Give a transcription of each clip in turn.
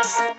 नमस्कार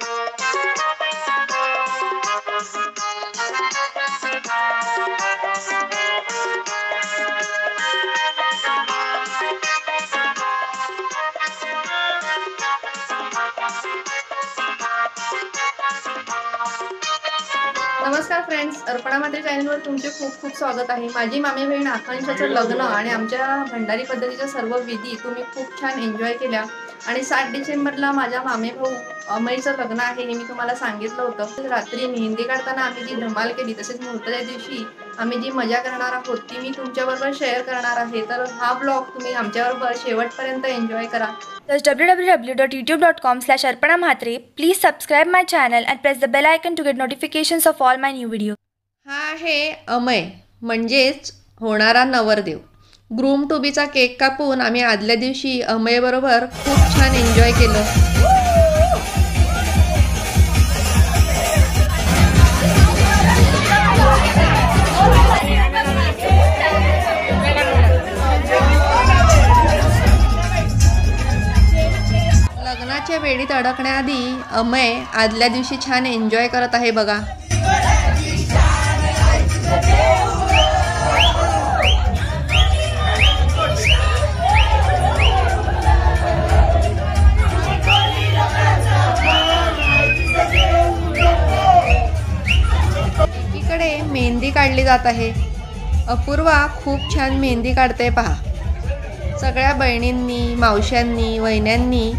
फ्रेंड्स, अर्पणा म्हात्रे चॅनलवर तुमचे खूप खूप स्वागत आहे। माझी मामी बहीण आकांक्षाचं लग्न आणि आमच्या भंडारी पद्धतीच्या सर्व विधी तुम्ही खूप छान एन्जॉय केल्या। आणि 7 डिसेंबरला माझ्या मामे भाऊ अमईचं लग्न आहे हे मी तुम्हाला सांगितलं होतं। रात्री मेहंदी काढताना आम्ही जी धमाल केली, तसेच मुहूर्ताच्या दिवशी आम्ही जी मजा करणार आहोत ती मी तुमच्याबरोबर शेअर करणार आहे। तर हा ब्लॉग तुम्ही आमच्याबरोबर शेवटपर्यंत एन्जॉय करा। www.youtube.com/arpanamhatre. Please subscribe my channel and press the bell icon to get notifications of all my new videos. हा आहे अमय म्हणजेच होणारा नवरदेव। ग्रूम टू बीचा केक कापून आम्ही आदल्या दिवशी अमय बरोबर खूप छान एन्जॉय केलं। लग्नाच्या वेळीत अडकण्याआधी अमय आदल्या दिवशी छान एन्जॉय करत आहे बघा। एकीकडे मेहंदी काढली जात आहे। अपूर्वा खूप छान मेहंदी काढते पहा। सगळ्या बहिणींनी, मावश्यांनी, वहिन्यांनी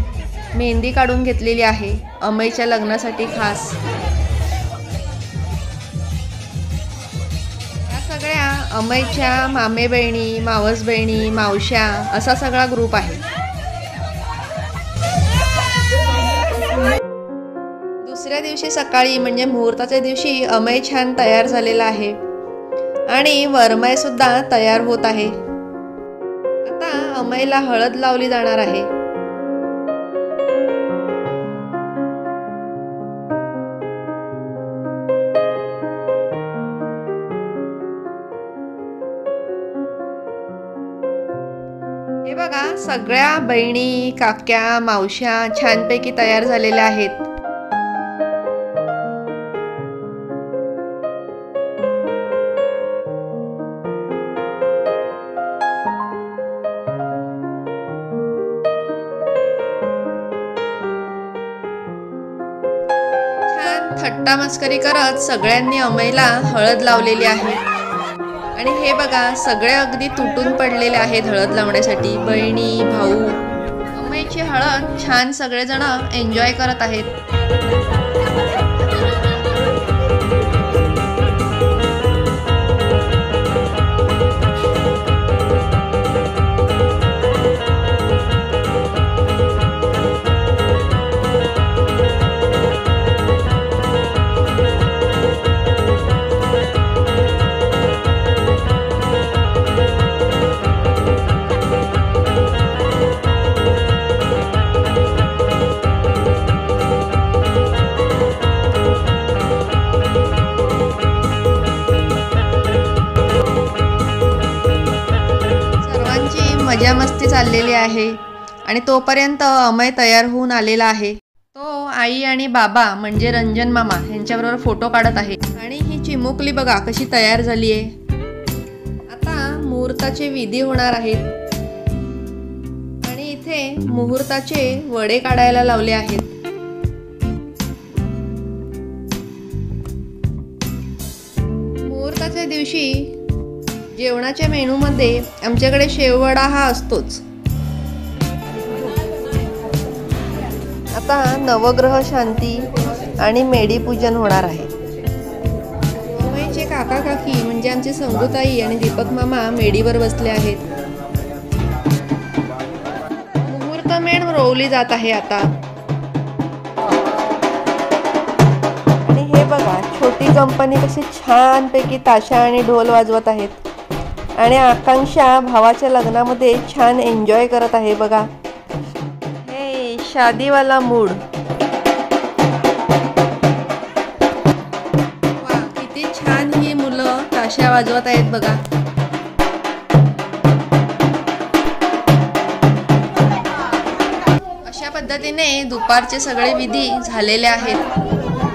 मेहंदी काढून घेतलेली आहे अमईच्या लग्नासाठी खास। या सगळ्या अमईच्या मामे बहिणी, मावस बहिणी, मावश्या असा सगळा ग्रुप आहे। दुसऱ्या दिवशी सकाळी म्हणजे मुहूर्ताच्या दिवशी अमय छान तयार झालेला आहे आणि वरमाय सुद्धा तयार होत आहे। आता अमयला हळद लावली जाणार आहे। हे बघा, सगळ्या बहिणी, काक्या, मावश्या छानपैकी तयार झालेल्या आहेत। छान थट्टा मस्करी करत सगळ्यांनी अमईला हळद लावलेली आहे। आणि हे बघा, सगळे अगदी तुटून पडलेले आहेत हळद लावण्यासाठी। बहिणी, भाऊ, अमईची हळद छान सगळेजण एन्जॉय करत आहेत। मजा मस्ती चाललेली आहे आणि तोपर्यंत अमय तयार होऊन आलेला आहे। तो आई आणि बाबा म्हणजे रंजन मामा यांच्याबरोबर फोटो काढत आहे। आणि ही चिमुकली बघा कशी तयार झाली आहे। आता मुहूर्ताचे विधी होणार आहेत आणि इथे मुहूर्ताचे वडे काढायला लावले आहेत। मुहूर्ताच्या दिवशी जेवणाच्या मेनूमध्ये आमच्याकडे शेववडा हा असतोच। आता नवग्रह शांती आणि मेडी पूजन होणार आहे। अमयचे काका काकी म्हणजे आमचे संगूताई आणि दीपक मामा मेडीवर बसले आहेत। मुहूर्त मेण रोवली जात आहे आता। आणि हे बघा, छोटी कंपनी कशी छानपैकी ताशा आणि ढोल वाजवत आहेत आणि आकांक्षा भावाच्या लग्नामध्ये छान एन्जॉय करत आहे बघा। हे शादीवाला मूड। वा, किती छान ही मुलं ताशा वाजवत आहेत बघा। अशा पद्धतीने दुपारचे सगळे विधी झालेले आहेत.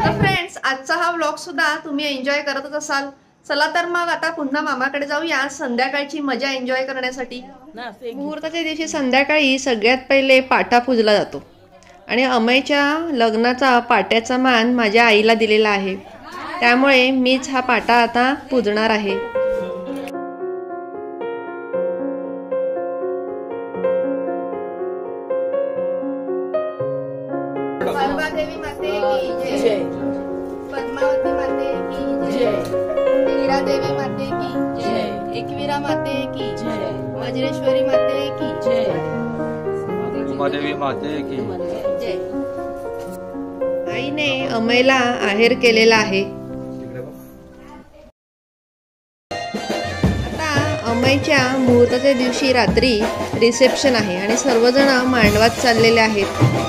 तर फ्रेंड्स, आजचा हा व्लॉग सुद्धा तुम्ही एन्जॉय करतच असाल. चला तर मग आता पुन्हा मामाकडे जाऊया संध्याकाळची मजा एन्जॉय करण्यासाठी. मुहूर्ताच्या दिवशी संध्याकाळी सगळ्यात पहिले पाटा पूजला जातो आणि अमयच्या लग्नाचा पाट्याचा मान माझ्या आईला दिलेला आहे. त्यामुळे मीच हा पाटा आता पूजणार आहे. देवी माते की जय, पद्मावती माते की जय, हीरा देवी माते की जय, एकवीरा माते की जय, वज्रेश्वरी माते की जय, देवी माते की जय. आईने अमयला आहेर केलेला आहे. आता अमयच्या मुहूर्ताच्या दिवशी रात्री रिसेप्शन आहे आणि सर्वजण मांडवात चाललेले आहेत.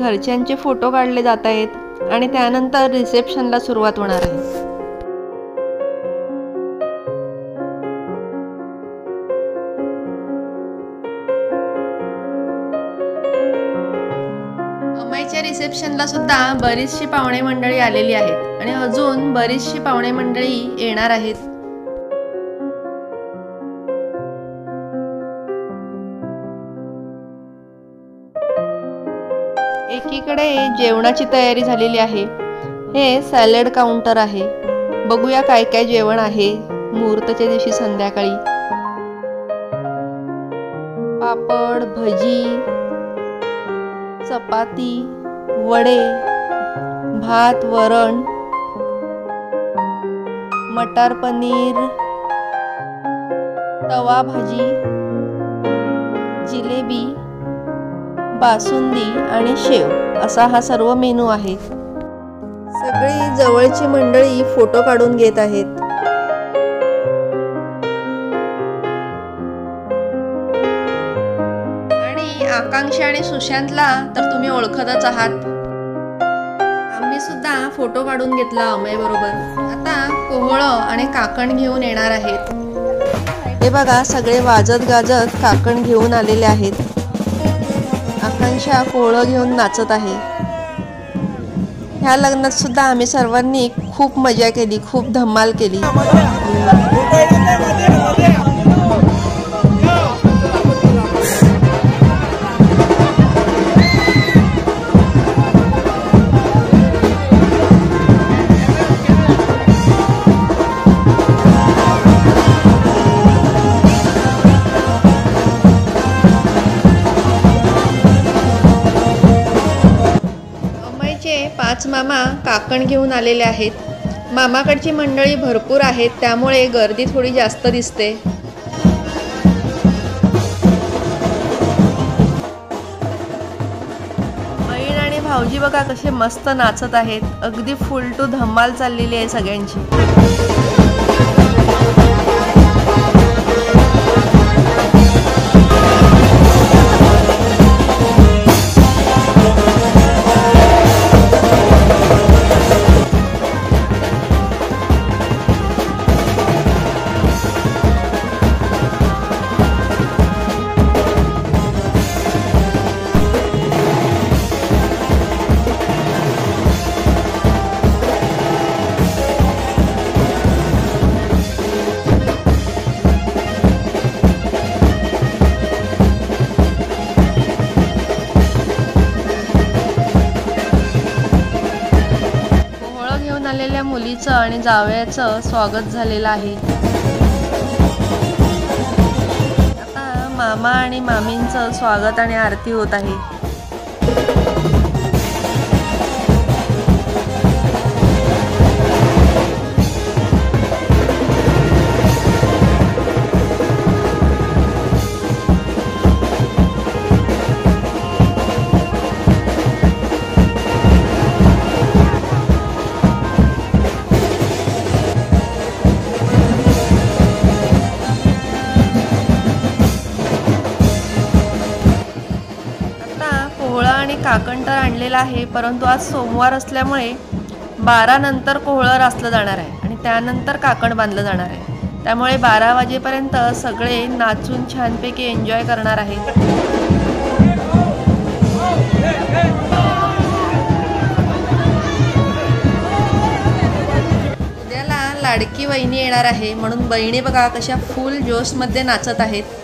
घरच्यांचे फोटो काढले जात आहेत आणि त्यानंतर रिसेप्शनला सुरुवात होणार आहे. अमयच्या रिसेप्शनला सुद्धा बरीचशी पाहुणे मंडळी आलेली आहेत आणि अजून बरीचशी पाहुणे मंडळी येणार आहेत. एकीकडे जेवणाची तयारी झालेली आहे. हे सॅलड काउंटर आहे. बघूया काय काय जेवण आहे मुहूर्ताच्या दिवशी संध्याकाळी. पापड, भजी, चपाती, वडे, भात, वरण, मटार पनीर, तवा भाजी, जिलेबी, बासुंदी आणि शेव असा हा सर्व मेनू आहे. सगळी जवळची मंडळी फोटो काढून घेत आहेत. आणि आकांक्षा आणि सुशांतला तर तुम्ही ओळखतच आहात. आम्ही सुद्धा फोटो काढून घेतला अमय बरोबर. आता कोहळं आणि काकण घेऊन येणार आहेत. हे बघा, सगळे वाजत गाजत काकण घेऊन आलेले आहेत. आकांक्षा कोहळं घेऊन नाचत आहे. ह्या लग्नात सुद्धा आम्ही सर्वांनी खूप मजा केली, खूप धमाल केली. पाच मामा काकण घेऊन आलेले आहेत. मामाकडची मंडळी भरपूर आहेत त्यामुळे गर्दी थोडी जास्त दिसते. बहीण आणि भाऊजी बघा कसे मस्त नाचत आहेत. अगदी फुल टू धमाल चाललेली आहे सगळ्यांची. मुलीचं आणि जावयाचं स्वागत झालेलं आहे. आता मामा आणि मामींचं स्वागत आणि आरती होत आहे. आणि काकण तर आणलेला आहे, परंतु आज सोमवार असल्यामुळे 12 नंतर कोहळं रासलं जाणार आहे आणि त्यानंतर काकण बांधलं जाणार आहे. त्यामुळे 12 वाजेपर्यंत सगळे नाचून छानपैकी एन्जॉय करणार आहेत. उद्याला लाडकी वहिनी येणार आहे, म्हणून बहिणी बघा कशा फुल जोशमध्ये नाचत आहेत.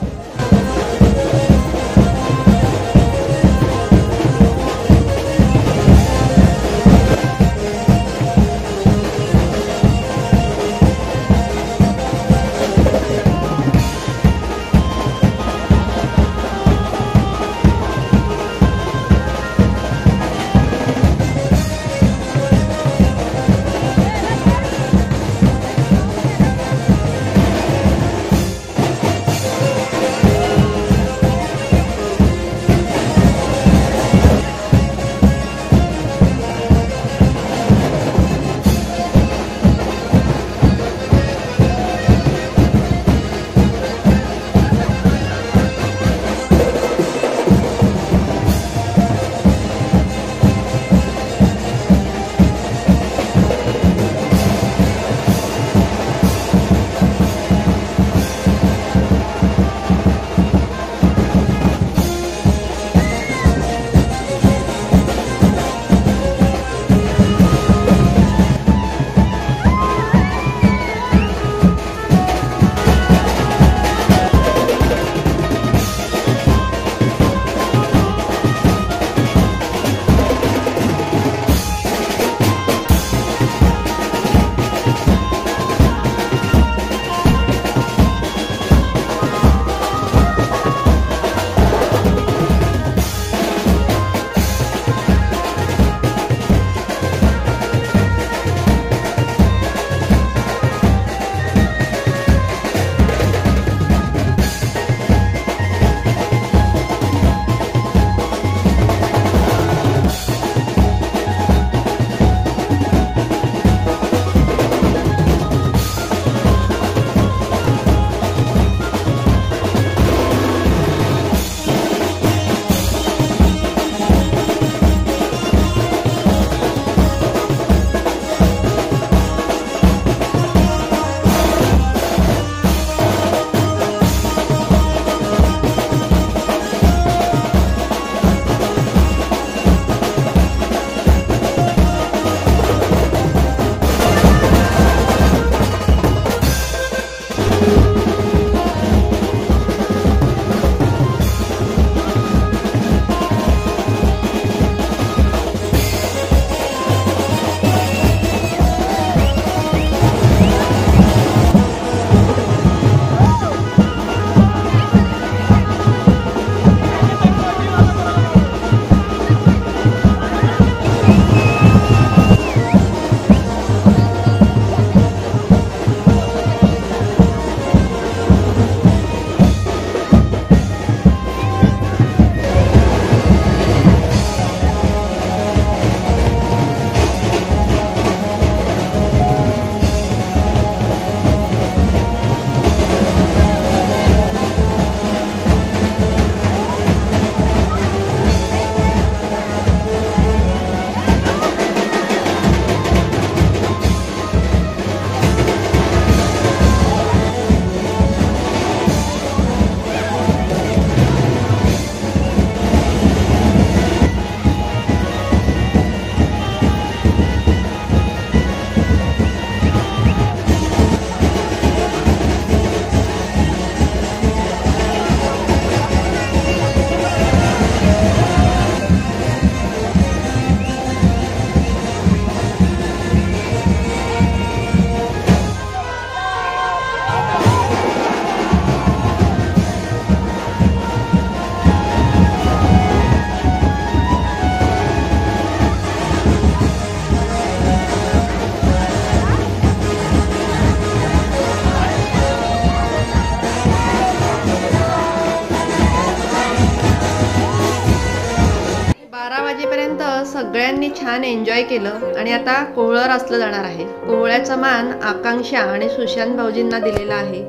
सगळ्यांनी छान एन्जॉय केलं आणि आता कोहळं रासलं जाणार आहे। कोहळ्याचा मान आकांक्षा आणि सुशांत भाऊजींना दिलेला आहे।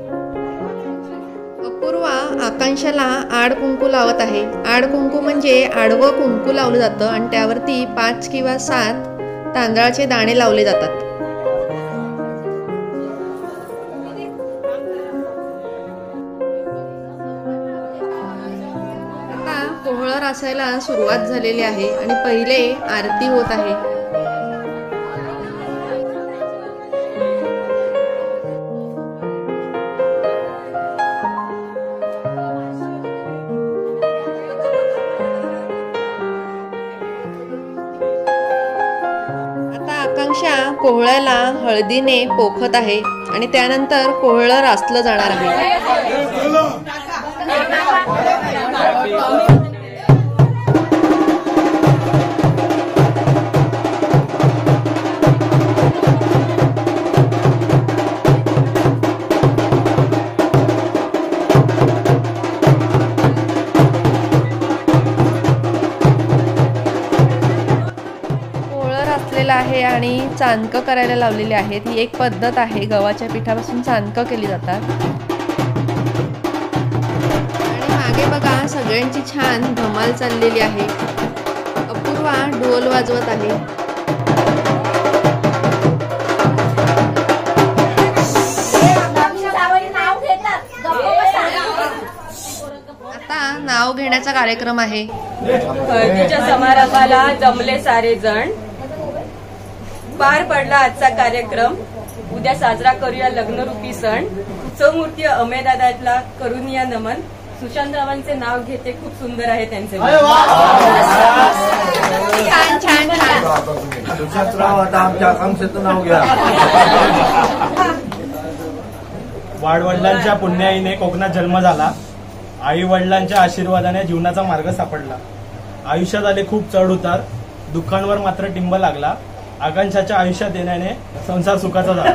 अपूर्वा आकांक्षाला आड कुंकू लावत आहे। आड कुंकू म्हणजे आडवं कुंकू लावलं जातं आणि त्यावरती 5 किंवा 7 तांदळाचे दाणे लावले जातात। आता कोहळर असायला सुरुवात झालेली आहे आणि पहिले आरती होत आहे। आकांक्षा कोहळ्याला हळदीने पोखत आहे आणि त्यानंतर कोहळं रासलं जाणार आहे। आहे आणि चाणकं करायला लावलेली आहेत। ही एक पद्धत आहे, गव्हाच्या पिठापासून चाणकं केली जातात। आणि मागे बघा सगळ्यांची छान धमाल चाललेली आहे। अपूर्वा ढोल वाजवत आहे। आता नाव घेण्याचा कार्यक्रम आहे। हळदीच्या समारंभाला जमले सारे जण, पार पडला आजचा कार्यक्रम, उद्या साजरा करूया लग्नरूपी सण। मूर्ती अमेदादातला करूनिया नमन। सुशांतरावांचे नाव घेते, खूप सुंदर आहे त्यांचे। छान छान छान। सुशांतराव आता आमच्या आकांक्षेचं नाव घ्या। वाडवडिलांच्या पुण्याईने कोकणात जन्म झाला। आई वडिलांच्या आशीर्वादाने जीवनाचा मार्ग सापडला। आयुष्यात आले खूप चढ उतार, दुःखांवर मात्र टिंब लागला। आकांक्षाच्या आयुष्यात येण्याने संसार सुखाचा झाला।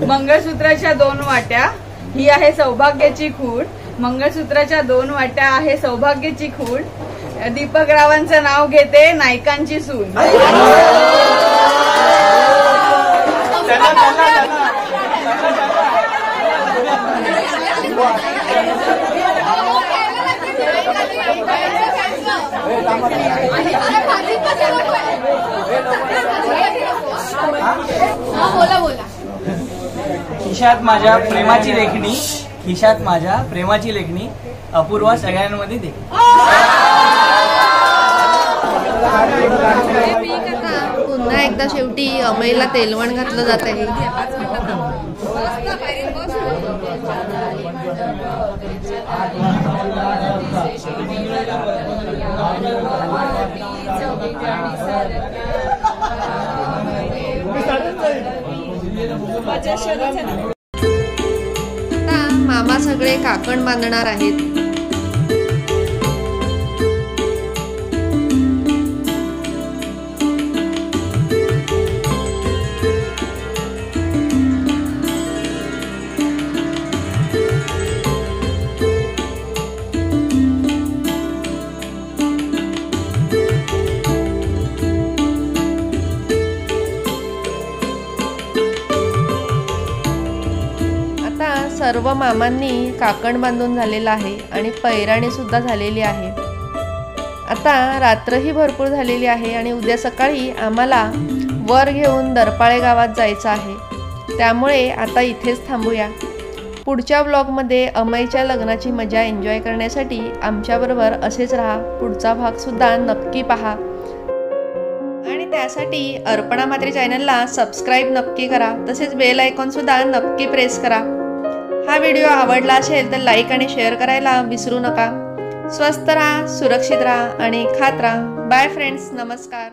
मंगळसूत्राच्या 2 वाट्या ही आहे सौभाग्याची खूण। मंगळसूत्राच्या 2 वाट्या आहे सौभाग्याची खूण। दीपकरावांचं नाव घेते, नायकांची सून। खिशात माझ्या प्रेमाची लेखणी, खिशात माझ्या प्रेमाची लेखणी, अपूर्वा सगळ्यांमध्ये दे। पुन्हा एकदा शेवटी अमईला तेलवण घातलं जात आहे। आता मामा सगळे काकण बांधणार आहेत। सर्व मामांनी काकण बांधून झालेला आहे आणि पैराणी सुद्धा झालेली आहे। आता रात्रही भरपूर झालेली आहे आणि उद्या सकाळी आम्हाला वर घेऊन दरपाळे गावात जायचं आहे। त्यामुळे आता इथेच थांबूया। पुढच्या ब्लॉगमध्ये अमईच्या लग्नाची मजा एन्जॉय करण्यासाठी आमच्याबरोबर असेच राहा। पुढचा भाग सुद्धा नक्की पहा आणि त्यासाठी अर्पणा म्हात्रे चॅनलला सबस्क्राईब नक्की करा। तसेच बेल आयकॉन सुद्धा नक्की प्रेस करा। हा व्हिडिओ आवडला असेल तर लाईक आणि शेअर करायला विसरू नका। स्वस्थ राहा, सुरक्षित राहा आणि खात राहा। बाय फ्रेंड्स, नमस्कार।